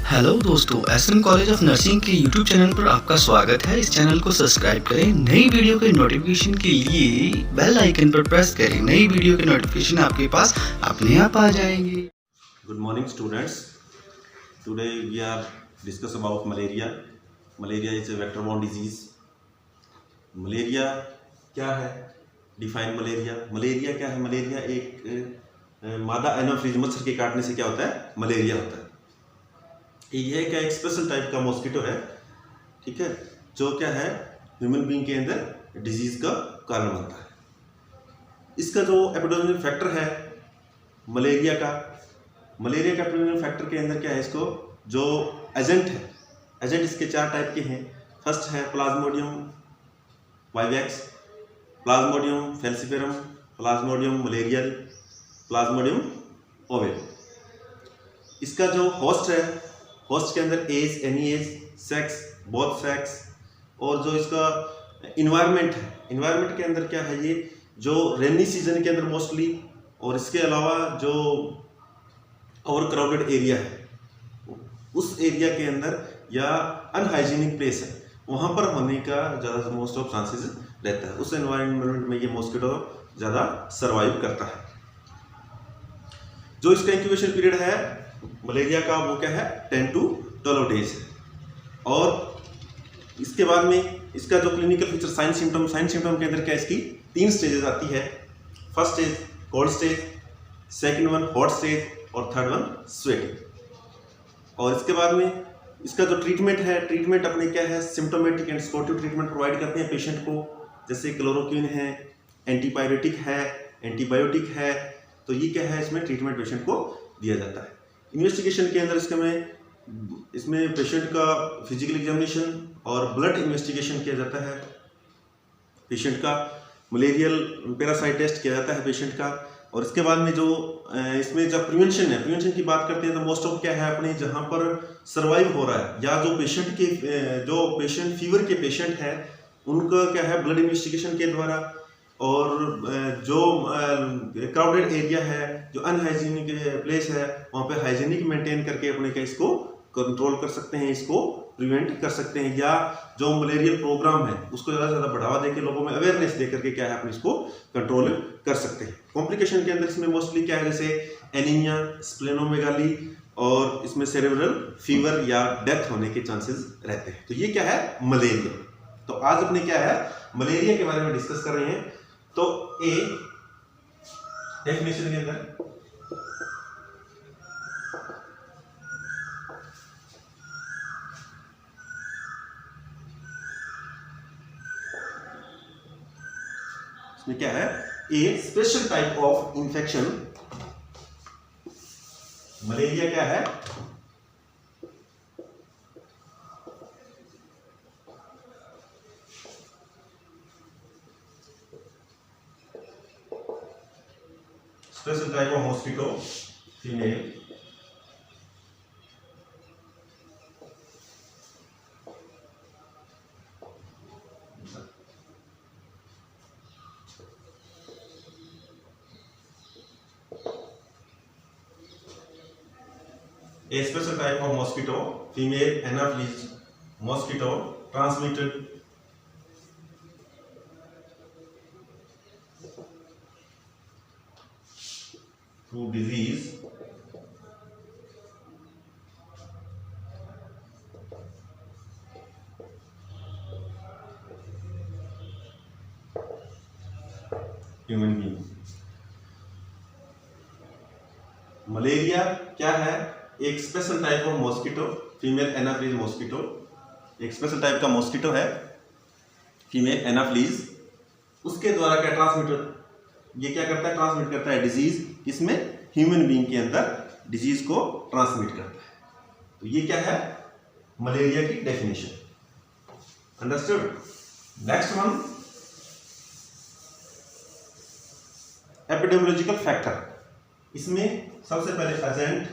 Hello दोस्तों, SM college of nursing के YouTube channel पर आपका स्वागत है। इस चैनल को सब्सक्राइब करें। नई वीडियो के नोटिफिकेशन के लिए बेल आइकन पर प्रेस करें। नई वीडियो के नोटिफिकेशन आपके पास अपने आप आ जाएंगे। Good morning, students. Today we are discuss about malaria. Malaria is a vector-borne disease. Malaria क्या है? Define malaria. मलेरिया क्या है? मलेरिया एक मादा एनोफ्लीज मच्छर के काटने से क्या होता है? मलेरिया होता है। ये क्या एक स्पेशल टाइप का मॉस्किटो है, ठीक है, जो क्या है ह्यूमन बीइंग के अंदर डिजीज का कारण बनता है। इसका जो एपिडेमिक फैक्टर है मलेरिया का एपिडेमिक फैक्टर के अंदर क्या है, इसको जो एजेंट है, एजेंट इसके 4 टाइप के हैं। फर्स्ट है plasmodium vivax, plasmodium falciparum, plasmodium malarial, plasmodium ovale. इसका जो होस्ट है, होस्ट के अंदर age, any age, sex, both sex, और जो इसका इन्वायरमेंट है, इन्वायरमेंट के अंदर क्या है, ये जो रेनी सीजन के अंदर मोस्टली, और इसके अलावा जो ओवर क्राउडेड एरिया है उस एरिया के अंदर या अनहाइजीनिक प्लेस है वहाँ पर होने का ज़्यादा मोस्ट ऑफ चांसेस रहता है। उस एनवायरनमेंट में ये मॉस्किटो ज़्यादा सर्वाइव करता है। जो इसका इंक्यूबेशन पीरियड है मलेरिया का वो क्या है 10 to 12 डेज है। और इसके बाद में इसका जो क्लिनिकल फीचर साइन सिम्टम के अंदर क्या इसकी 3 स्टेजेस आती है। First stage cold stage, second one hot stage, और थर्ड वन स्वेटिंग। और इसके बाद में इसका जो ट्रीटमेंट है, ट्रीटमेंट अपने क्या है symptomatic and supportive treatment provide करते हैं पेशेंट को, जैसे क्लोरोक्विन है, एंटीपायरेटिक है, एंटीबायोटिक है। तो ये क्या है इसमें ट्रीटमेंट पेशेंट को दिया जाता है। इन्वेस्टिगेशन के अंदर इसमें पेशेंट का फिजिकल एग्जामिनेशन और ब्लड इन्वेस्टिगेशन किया जाता है। पेशेंट का मलेरियल पैरासाइट टेस्ट किया जाता है पेशेंट का। और इसके बाद में जो इसमें जब प्रिवेंशन है, प्रिवेंशन की बात करते हैं तो मोस्ट ऑफ क्या है अपने जहाँ पर सर्वाइव हो रहा है या जो पेशेंट फीवर के पेशेंट है उनका क्या है ब्लड इन्वेस्टिगेशन के द्वारा, और जो क्राउडेड एरिया है, जो अनहाइजीनिक प्लेस है, वहाँ पे हाइजीनिक मेंटेन करके अपने क्या इसको कंट्रोल कर सकते हैं, इसको प्रिवेंट कर सकते हैं। या जो मलेरियल प्रोग्राम है उसको ज़्यादा से ज़्यादा बढ़ावा देकर लोगों में अवेयरनेस दे करके क्या है अपने इसको कंट्रोल कर सकते हैं। कॉम्प्लिकेशन के अंदर इसमें मोस्टली क्या है, जैसे एनीमिया, स्प्लेनोमेगाली, और इसमें सेरेब्रल फीवर या डेथ होने के चांसेस रहते हैं। तो ये क्या है मलेरिया। तो आज अपने क्या है मलेरिया के बारे में डिस्कस कर रहे हैं। तो ए डेफिनेशन के अंदर इसमें क्या है, a special type of infection. Malaria क्या है, special type of mosquito female, a special type of mosquito, female anopheles mosquito, transmitted through disease human being। Malaria क्या है, एक special type of mosquito, female Anopheles mosquito, एक special type का mosquito है female Anopheles. उसके द्वारा क्या transmit, ये क्या करता है ट्रांसमिट करता है डिजीज, किसमें ह्यूमन बीइंग के अंदर डिजीज को ट्रांसमिट करता है। तो ये क्या है मलेरिया की definition. Understood. Next one epidemiological factor. इसमें सबसे पहले agent,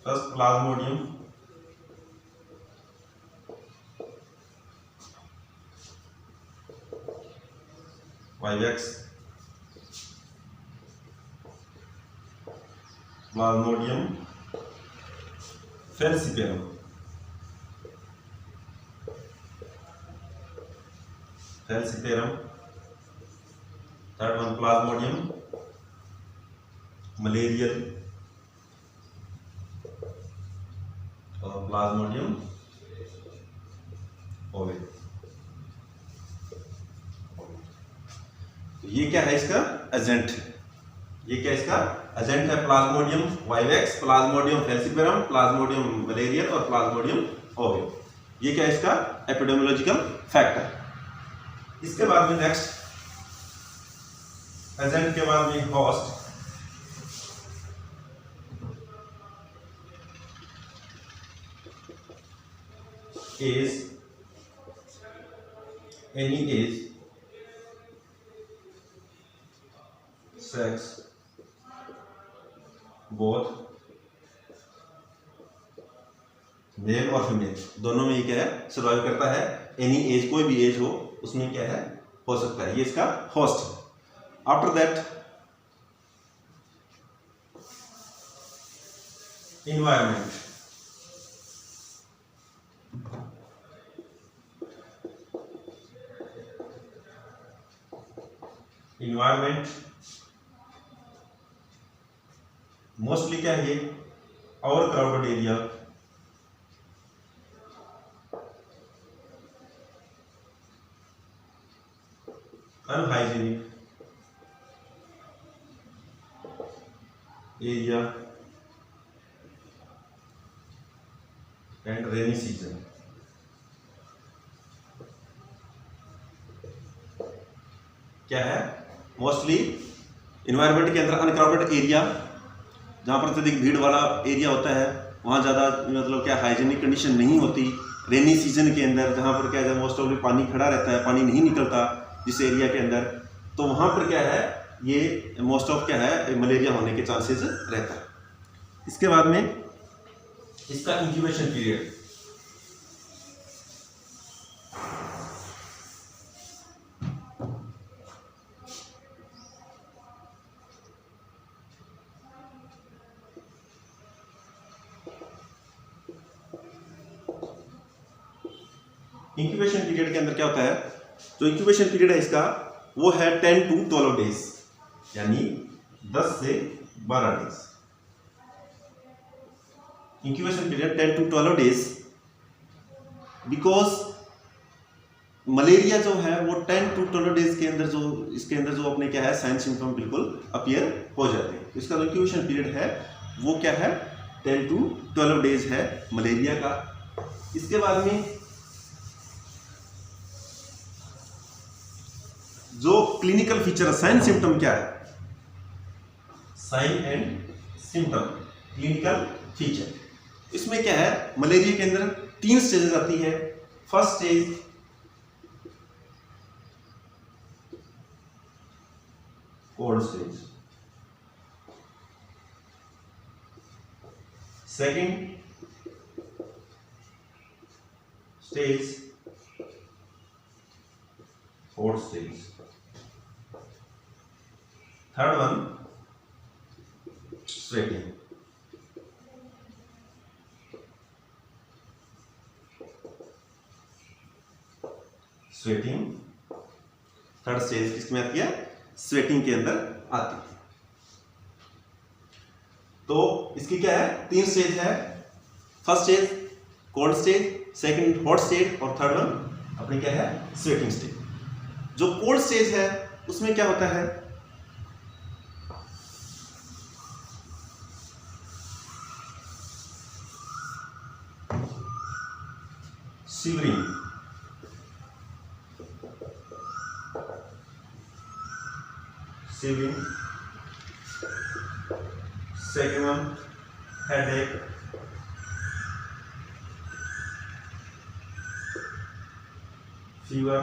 first Plasmodium, vivax, Plasmodium falciparum, third one Plasmodium malarial और प्लाज्मोडियम ओवेल। ये क्या है, इसका एजेंट है। ये क्या इसका एजेंट है, Plasmodium vivax, Plasmodium falciparum, Plasmodium malarial और प्लाज्मोडियम ओवेल। ये क्या है इसका एपिडेमियोलॉजिकल फैक्टर। इसके बाद में नेक्स्ट एजेंट के बाद में host, age, any age, sex, both male और फीमेल दोनों में ये क्या है, सर्वाइव करता है। एनी एज, कोई भी एज हो उसमें क्या है, हो सकता है। ये इसका होस्ट है। After that environment, environment mostly क्या है, और crowded area, unhygienic area and rainy season. क्या है, मोस्टली इन्वायरमेंट के अंदर अनक्राउडेड एरिया, जहाँ पर अत्यधिक भीड़ वाला एरिया होता है, वहाँ ज़्यादा मतलब क्या हाइजीनिक कंडीशन नहीं होती। रेनी सीजन के अंदर जहाँ पर क्या है, मोस्ट ऑफ पानी खड़ा रहता है, पानी नहीं निकलता जिस एरिया के अंदर, तो वहाँ पर क्या है, ये मोस्ट ऑफ क्या है, मलेरिया होने के चांसेस रहता है। इसके बाद में इसका इंक्यूबेशन पीरियड, इंक्यूबेशन पीरियड के अंदर क्या होता है, जो इंक्यूबेशन पीरियड है इसका वो है 10 to 12 डेज, यानी 10 से 12 days. Incubation period 10 to 12 days, because malaria जो है वो 10 to 12 डेज के अंदर जो इसके अंदर जो अपने क्या है साइन सिम्टम बिल्कुल अपीयर हो जाते हैं। इसका जो इंक्यूबेशन पीरियड है वो क्या है, 10 to 12 डेज है मलेरिया का। इसके बाद में जो क्लिनिकल फीचर, साइन सिम्टम क्या है, sign and symptom clinical feature, इसमें क्या है, मलेरिया के अंदर 3 स्टेजेस आती है। First stage cold stage, second stage hot stage, third one sweating. Sweating third stage किसमें आती है, स्वेटिंग के अंदर आती है। तो इसकी क्या है, 3 स्टेज है। First stage cold stage, second hot stage और थर्ड वन अपने क्या है, स्वेटिंग स्टेज। जो कोल्ड स्टेज है उसमें क्या होता है, shivering, shivering, second one headache, fever,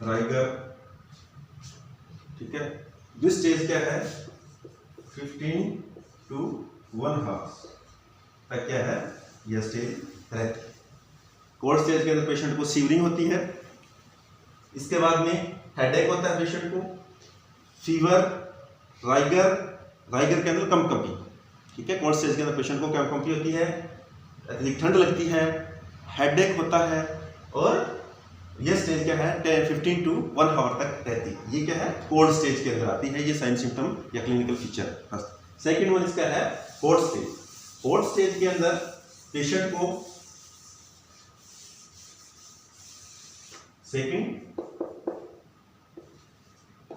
rigor. ठीक है, दिस स्टेज क्या है, 15 to 1 आवर्स तक क्या है, यह स्टेज रहती है। कोल्ड स्टेज के अंदर पेशेंट को सीवरिंग होती है। इसके बाद में हेडेक होता है पेशेंट को, फीवर, राइगर के अंदर कंपकंपी, ठीक है। कोल्ड स्टेज के अंदर पेशेंट को कंपकंपी होती है, अधिक ठंड लगती है, हेडेक होता है, और ये स्टेज क्या है 15 to 1 आवर तक रहती है। ये क्या है कोल्ड स्टेज के अंदर आती है, ये साइन सिम्टम या क्लिनिकल फीचर। सेकेंड वन इसका है हॉट स्टेज। हॉट स्टेज के अंदर पेशेंट को second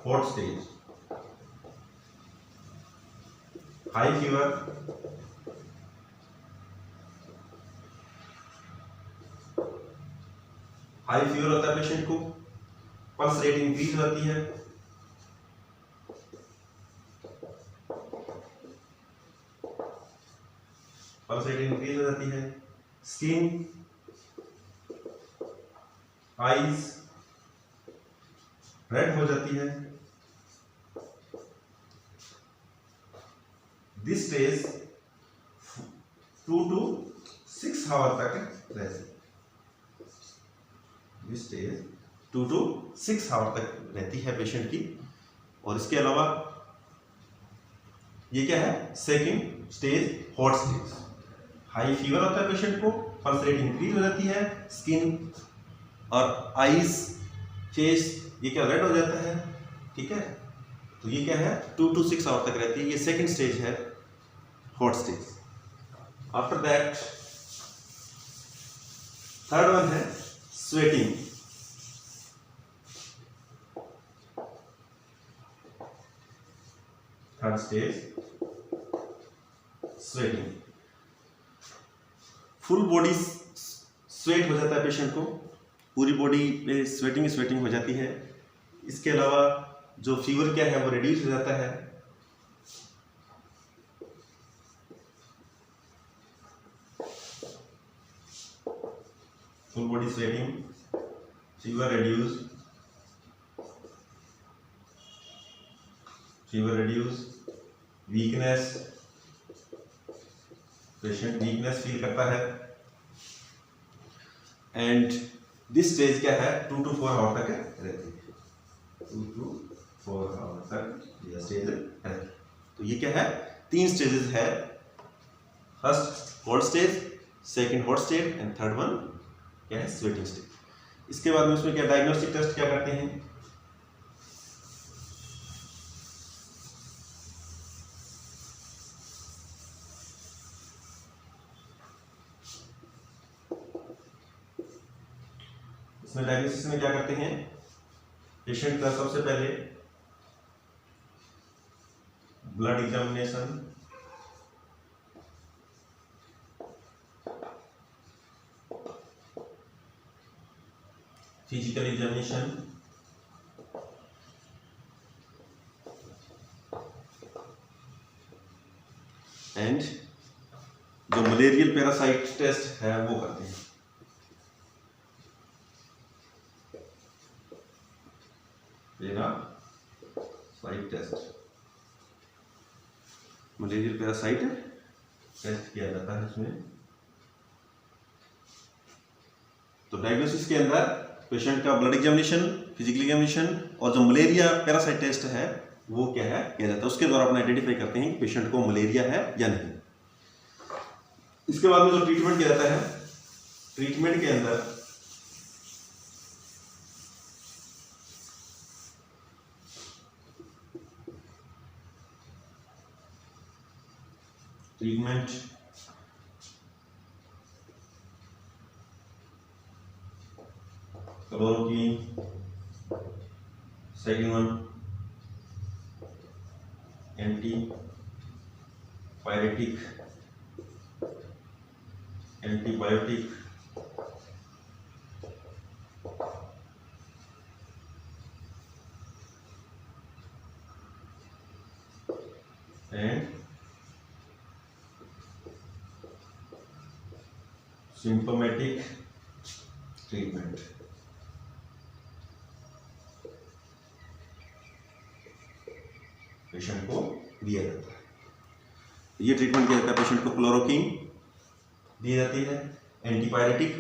hot stage, high fever, high fever होता है पेशेंट को, पल्स रेट इंक्रीज होती है, पल्स रेट इंक्रीज हो जाती है, स्किन, आईज रेड हो जाती है। दिस स्टेज 2 to 6 आवर तक रहती है। दिस स्टेज 2 to 6 आवर तक रहती है पेशेंट की। और इसके अलावा ये क्या है second stage hot stage. High fever होता है पेशेंट को, पल्स रेट इंक्रीज हो जाती है, स्किन और आईज, फेस ये क्या रेड हो जाता है, ठीक है। तो ये क्या है 2 to 6 आवर तक रहती है। ये सेकंड स्टेज है hot stage. After that third one है sweating. Third stage sweating. Full body sweat हो जाता है पेशेंट को, पूरी बॉडी पे स्वेटिंग हो जाती है। इसके अलावा जो फीवर क्या है वो रिड्यूस हो जाता है। Full body sweating, fever reduce, weakness, patient weakness feel करता है। एंड दिस स्टेज क्या है 2 to 4 आवर तक रहती है। 2 to 4 आवर तक यह स्टेज है। तो ये क्या है 3 स्टेजेस है। First cold stage, second hot stage and third one क्या है स्वेटिंग स्टेज। इसके बाद में उसमें क्या डायग्नोस्टिक टेस्ट क्या करते हैं। इसमें डायग्नोसिस में क्या करते हैं, पेशेंट का सबसे पहले blood examination, physical examination, and जो मलेरियल पैरासाइट टेस्ट है वो करते हैं। Parasite test, malarial parasite test किया जाता है इसमें। तो डायग्नोसिस के अंदर पेशेंट का ब्लड एग्जामिनेशन, फिजिकल एग्जामिनेशन और जो मलेरिया पैरासाइट टेस्ट है वो क्या है किया जाता है। उसके द्वारा अपन आइडेंटिफाई करते हैं कि पेशेंट को मलेरिया है या नहीं। इसके बाद में जो ट्रीटमेंट किया जाता है, ट्रीटमेंट के अंदर chloroquine, second one antipyretic, antibiotic, and symptomatic treatment. Patient को दिया जाता है। ये ट्रीटमेंट किया जाता है, पेशेंट को क्लोरोक्वीन दी जाती है, एंटीपायरेटिक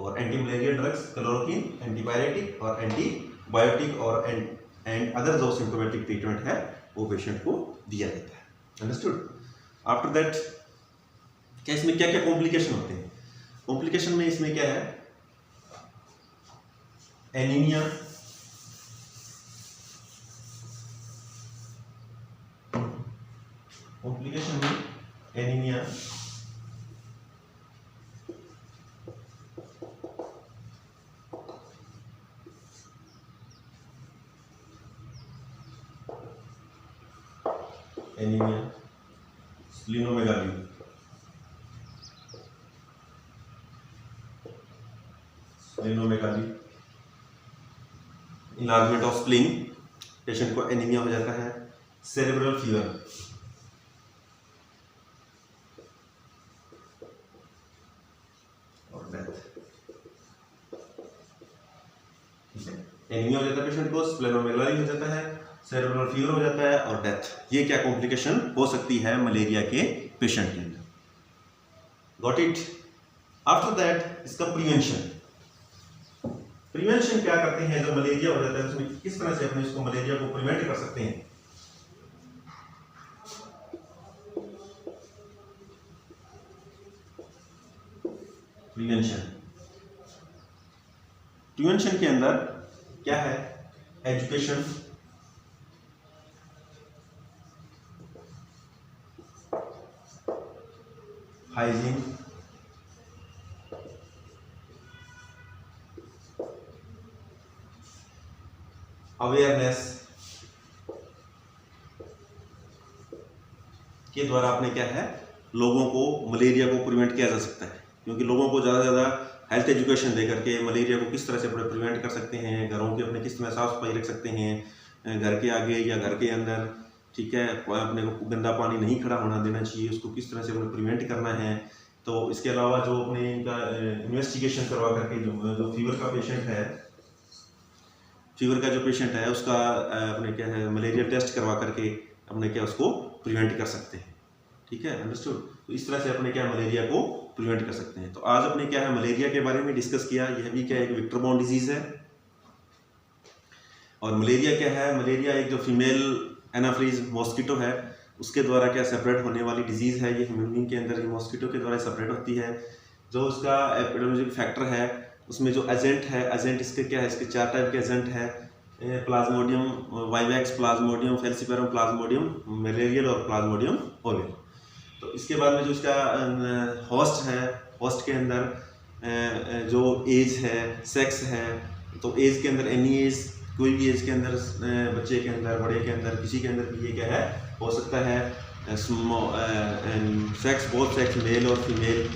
और anti malaria drugs, chloroquine, antibiotic और एंटीबायोटिक और एंड अदर जो सिम्टोमेटिक ट्रीटमेंट है वो पेशेंट को दिया जाता है। अंडरस्टूड। आफ्टर दैट क्या इसमें क्या क्या कॉम्प्लिकेशन होते हैं? कॉम्प्लिकेशन में इसमें क्या है? एनीमिया, कॉम्प्लिकेशन में anaemia, splenomegaly, enlargement of spleen, patient को एनीमिया हो जाता है। सेरेब्रल फीवर, और डेथ। एनीमिया हो जाता है पेशेंट को, स्प्लेनोमेगाली हो जाता है, सेरेब्रल फीवर हो जाता है और डेथ। ये क्या कॉम्प्लिकेशन हो सकती है मलेरिया के पेशेंट के अंदर। Got it. आफ्टर दैट इसका प्रिवेंशन क्या करते हैं? जब मलेरिया हो जाता है उसमें किस तरह से अपने इसको मलेरिया को प्रिवेंट कर सकते हैं? प्रिवेंशन के अंदर क्या है? एजुकेशन, हाइजीन, अवेयरनेस के द्वारा आपने क्या है लोगों को मलेरिया को प्रिवेंट किया जा सकता है। क्योंकि लोगों को ज़्यादा से ज़्यादा हेल्थ एजुकेशन दे करके मलेरिया को किस तरह से अपने प्रिवेंट कर सकते हैं, घरों की अपने किस तरह साफ सफाई रख सकते हैं, घर के आगे या घर के अंदर, ठीक है, अपने को गंदा पानी नहीं खड़ा होना देना चाहिए, उसको किस तरह से अपने प्रिवेंट करना है। तो इसके अलावा जो अपने इनका इन्वेस्टिगेशन करवा करके जो फीवर का पेशेंट है उसका अपने क्या है मलेरिया टेस्ट करवा करके अपने क्या उसको प्रिवेंट कर सकते हैं। ठीक है, अंडरस्टूड। तो इस तरह से अपने क्या मलेरिया को प्रिवेंट कर सकते हैं। तो आज अपने क्या है मलेरिया के बारे में डिस्कस किया। यह भी क्या एक वेक्टर बॉर्न डिजीज है। और मलेरिया क्या है? मलेरिया एक जो फीमेल एनाफ्रीज मॉस्किटो है उसके द्वारा क्या सेपरेट होने वाली डिजीज है। ये ह्यूमन बीइंग के अंदर ये मॉस्किटो के द्वारा सेपरेट होती है। जो उसका एपिडेमियोलॉजिकल फैक्टर है उसमें जो एजेंट है, एजेंट इसके क्या है, इसके 4 टाइप के एजेंट है। Plasmodium vivax, Plasmodium फेल्सिपेरम, Plasmodium malarial और प्लाज्मोडियम ओविल। तो इसके बाद में जो इसका होस्ट है, होस्ट के अंदर जो एज है, सेक्स है, तो एज के अंदर एनी एज, कोई भी एज के अंदर, बच्चे के अंदर, बड़े के अंदर, किसी के अंदर भी ये क्या है हो सकता है। सेक्स, बोथ सेक्स, मेल और फीमेल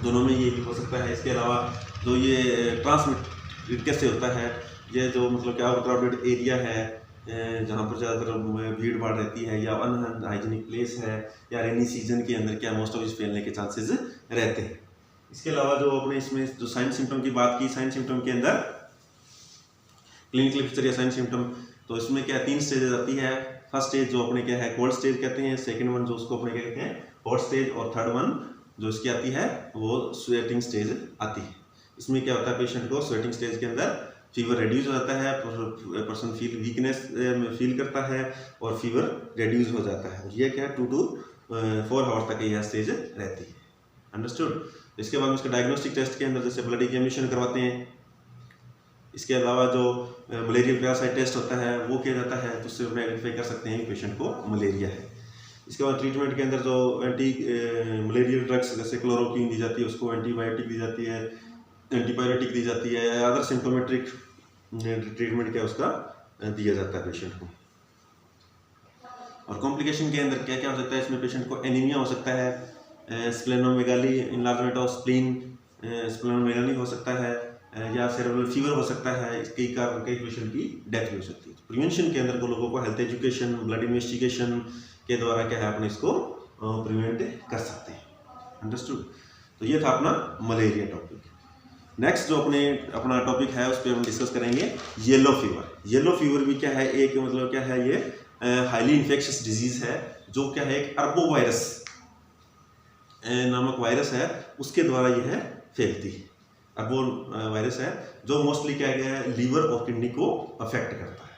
दोनों में ये भी हो सकता है। इसके अलावा जो ये ट्रांसमिट कैसे होता है, ये जो मतलब क्या क्राउडेड एरिया है जहाँ पर ज़्यादातर भीड़ भाड़ रहती है या अनहाइजीनिक प्लेस है या रेनी सीजन के अंदर क्या मोस्ट ऑफ इस फैलने के चांसेस रहते हैं। इसके अलावा जो अपने इसमें जो साइन सिम्टम की बात की, साइन सिम्टम के अंदर क्लिनिकल पिक्चर या साइन सिम्टम, तो इसमें क्या 3 स्टेजेस आती है। फर्स्ट स्टेज जो अपने क्या है कोल्ड स्टेज कहते हैं, सेकंड वन जो उसको अपने क्या कहते हैं हॉट स्टेज, और थर्ड वन जो इसकी आती है वो स्वेटिंग स्टेज आती है। इसमें क्या होता है पेशेंट को स्वेटिंग स्टेज के अंदर फीवर रिड्यूस हो जाता है, पर्सन वीकनेस फील करता है और फीवर रिड्यूस हो जाता है। ये क्या है 2 to 4 आवर्स तक यह स्टेज रहती है। अंडरस्टूड। इसके बाद उसके डायग्नोस्टिक टेस्ट के अंदर जैसे ब्लड एग्जामिनेशन करवाते हैं। इसके अलावा जो मलेरियल पैरासाइट टेस्ट होता है वो किया जाता है, तो उससे आइडेंटिफाई कर सकते हैं कि पेशेंट को मलेरिया है। इसके बाद ट्रीटमेंट के अंदर जो एंटी मलेरियल ड्रग्स जैसे क्लोरोक्विन दी जाती है, उसको एंटीबायोटिक दी जाती है, एंटीबायोटिक दी जाती है, या अदर सिम्टोमेट्रिक ट्रीटमेंट क्या उसका दिया जाता है पेशेंट को। और कॉम्प्लिकेशन के अंदर क्या क्या हो सकता है? इसमें पेशेंट को एनीमिया हो सकता है, स्प्लेनोमेगाली, इनलार्जमेंट ऑफ स्प्लीन, स्प्लेनोमेगाली हो सकता है, या सेरेब्रल फीवर हो सकता है। कई पेशेंट की डेथ भी हो सकती है। तो प्रिवेंशन के अंदर को लोगों को हेल्थ एजुकेशन, ब्लड इन्वेस्टिगेशन के द्वारा क्या है अपने इसको प्रिवेंट कर सकते हैं। अंडरस्टूड। तो ये था अपना मलेरिया टॉपिक। नेक्स्ट जो अपना टॉपिक है उस पर हम डिस्कस करेंगे येलो फीवर। येलो फीवर भी क्या है, एक मतलब क्या है ये हाईली इन्फेक्शियस डिजीज है, जो क्या है एक अर्बोवायरस नामक वायरस है, उसके द्वारा यह फैलती है। अर्बो वायरस है जो मोस्टली क्या गया है लीवर और किडनी को अफेक्ट करता है।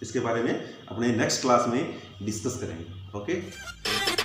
इसके बारे में अपने नेक्स्ट क्लास में डिस्कस करेंगे। ओके।